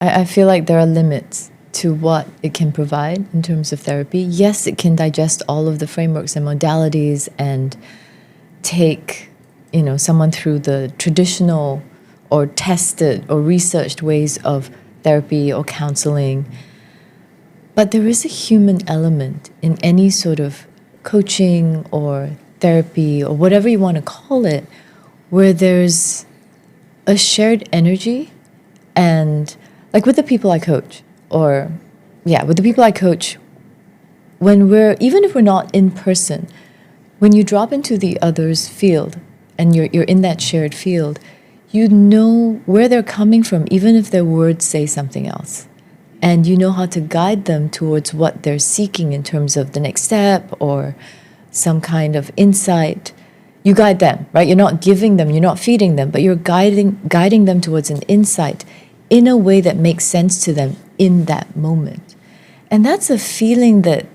I feel like there are limits to what it can provide in terms of therapy. Yes, it can digest all of the frameworks and modalities and take, someone through the traditional or tested or researched ways of therapy or counseling. But there is a human element in any sort of coaching or therapy or whatever you want to call it, where there's a shared energy. And like with the people I coach, with the people I coach, even if we're not in person, when you drop into the other's field and you're in that shared field, you know where they're coming from, even if their words say something else. And you know how to guide them towards what they're seeking in terms of the next step or some kind of insight. You guide them, right? You're not giving them, you're not feeding them, but you're guiding them towards an insight in a way that makes sense to them in that moment. And that's a feeling that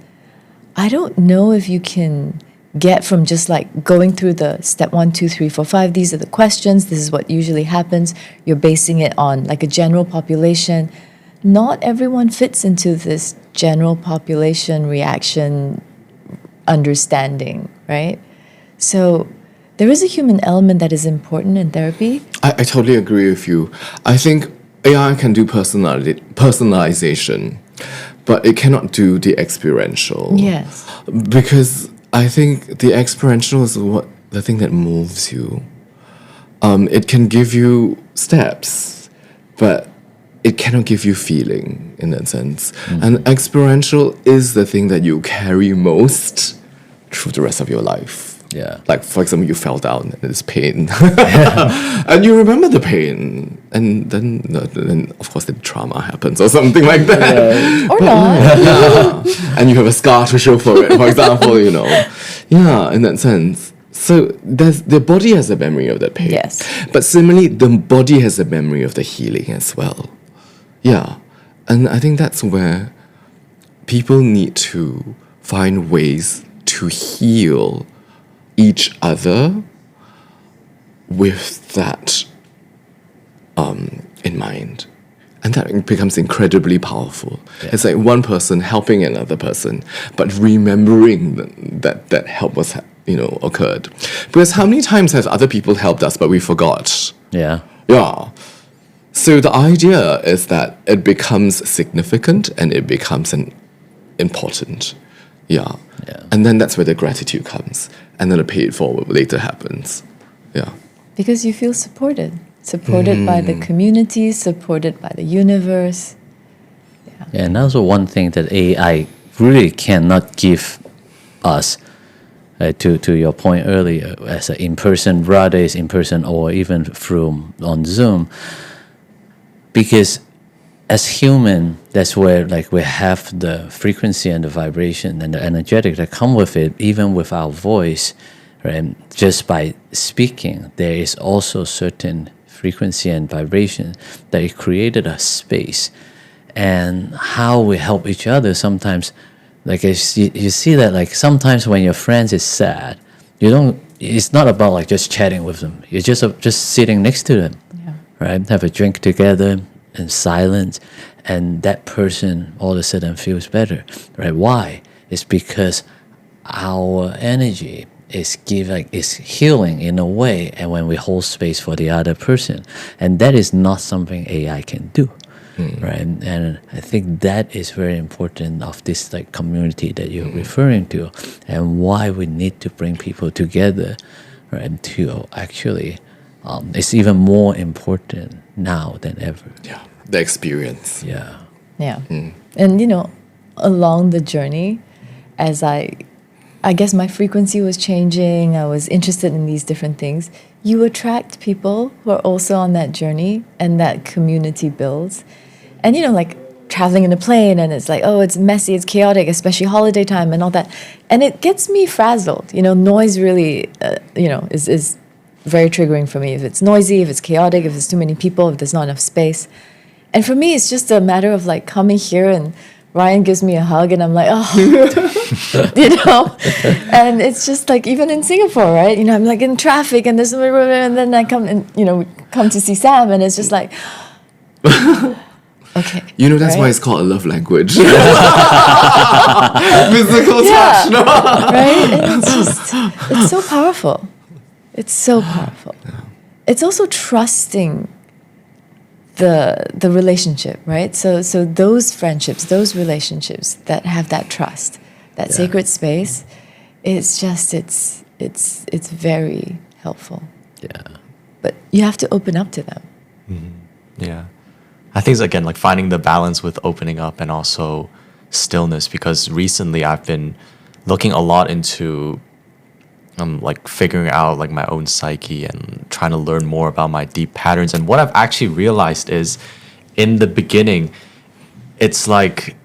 I don't know if you can get from just like going through the step 1, 2, 3, 4, 5. These are the questions. This is what usually happens. You're basing it on like a general population. Not everyone fits into this general population reaction understanding, right? So there is a human element that is important in therapy. I totally agree with you. I think AI can do personalization, but it cannot do the experiential. Yes. Because I think the experiential is the thing that moves you. It can give you steps, but it cannot give you feeling in that sense. Mm-hmm. And experiential is the thing that you carry most through the rest of your life. Yeah. Like, for example, you fell down and there's pain. And you remember the pain. And then, of course, the trauma happens or something like that. Or not. Yeah. And you have a scar to show for it, for example, Yeah, in that sense. So the body has a memory of that pain. Yes. But similarly, the body has a memory of the healing as well. Yeah. And I think that's where people need to find ways to heal each other with that in mind. And that becomes incredibly powerful. Yeah. It's like one person helping another person, but remembering that help was, occurred. Because how many times have other people helped us, but we forgot? Yeah. Yeah. So the idea is that it becomes significant and it becomes important. Yeah. And then that's where the gratitude comes. And then the pay it forward later happens. Yeah. Because you feel supported by the community, supported by the universe. Yeah. And also one thing that AI really cannot give us, to your point earlier, as an in-person, rather is in-person or even through on Zoom, because as human, that's where like we have the frequency and the vibration and the energetic that come with it, even with our voice, right? Just by speaking, there is also certain frequency and vibration that it created a space. And how we help each other sometimes, like you see that like sometimes when your friends is sad, it's not about like just chatting with them. You're just sitting next to them, right? Have a drink together in silence, and that person all of a sudden feels better, right? Why? It's because our energy is healing in a way, and when we hold space for the other person, and that is not something AI can do. Right, and I think that is very important of this like community that you're referring to, and why we need to bring people together, right? To actually, it's even more important now than ever. Yeah, the experience. Yeah. And along the journey, as I guess my frequency was changing, I was interested in these different things. You attract people who are also on that journey, and that community builds. And like traveling in a plane, and it's like, oh, it's messy, it's chaotic, especially holiday time and all that. And it gets me frazzled. Noise really, is very triggering for me. If it's noisy, if it's chaotic, if there's too many people, if there's not enough space. And for me, it's just a matter of like coming here and Ryan gives me a hug and I'm like, oh, and it's just like, even in Singapore, right? I'm like in traffic and and then I come and, come to see Sam and it's just like, Okay. You know, that's why right? it's called a love language. Physical touch, no? Right? And it's so powerful. It's so powerful. It's also trusting the relationship, right? So those friendships, those relationships that have that trust, that sacred space, it's very helpful. Yeah. But you have to open up to them. Yeah. I think it's again like finding the balance with opening up and also stillness, because recently I've been looking a lot into like figuring out like my own psyche and trying to learn more about my deep patterns. And what I've actually realized is in the beginning, it's like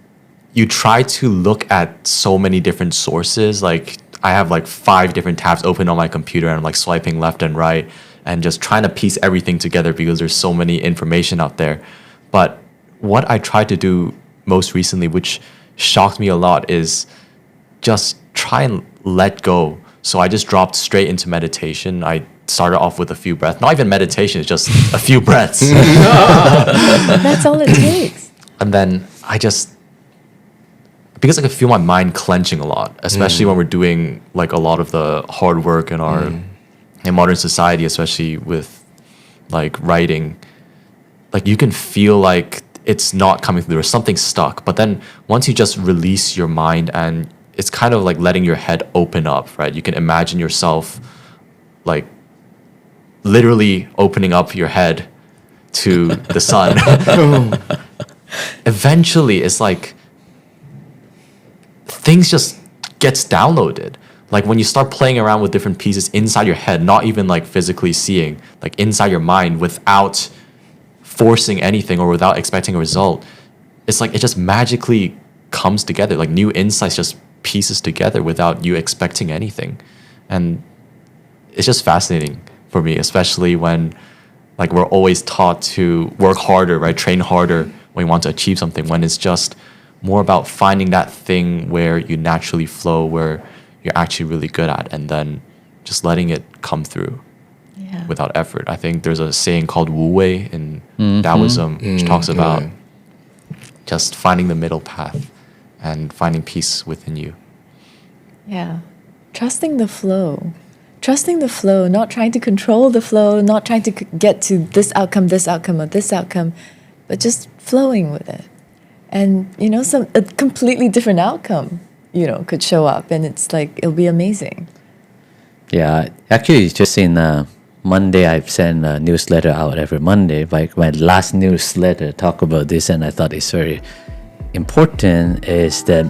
you try to look at so many different sources. Like I have like 5 different tabs open on my computer and I'm like swiping left and right and just trying to piece everything together because there's so many information out there. But what I tried to do most recently, which shocked me a lot, is just try and let go. So I just dropped straight into meditation. I started off with a few breaths. Not even meditation, it's just a few breaths. That's all it takes. And then I just, because I could feel my mind clenching a lot, especially when we're doing like a lot of the hard work in our in modern society, especially with like writing, like you can feel like it's not coming through. There's something stuck. But then once you just release your mind, and it's kind of like letting your head open up, right? You can imagine yourself like literally opening up your head to the sun. Eventually, it's like things just gets downloaded. Like when you start playing around with different pieces inside your head, not even like physically seeing, like inside your mind without forcing anything or without expecting a result, it's like it just magically comes together. Like new insights just pieces together without you expecting anything. And it's just fascinating for me, especially when like we're always taught to work harder, right? Train harder when you want to achieve something, when it's just more about finding that thing where you naturally flow, where you're actually really good at, and then just letting it come through Yeah. without effort. I think there's a saying called Wu Wei in Taoism, which talks about just finding the middle path and finding peace within you. Yeah. Trusting the flow. Trusting the flow, not trying to control the flow, not trying to get to this outcome, or this outcome, but just flowing with it. And, you know, a completely different outcome, you know, could show up, and it's like, it'll be amazing. Yeah, actually, just in Monday, I've sent a newsletter out every Monday. Like my last newsletter talk about this, and I thought it's very important, is that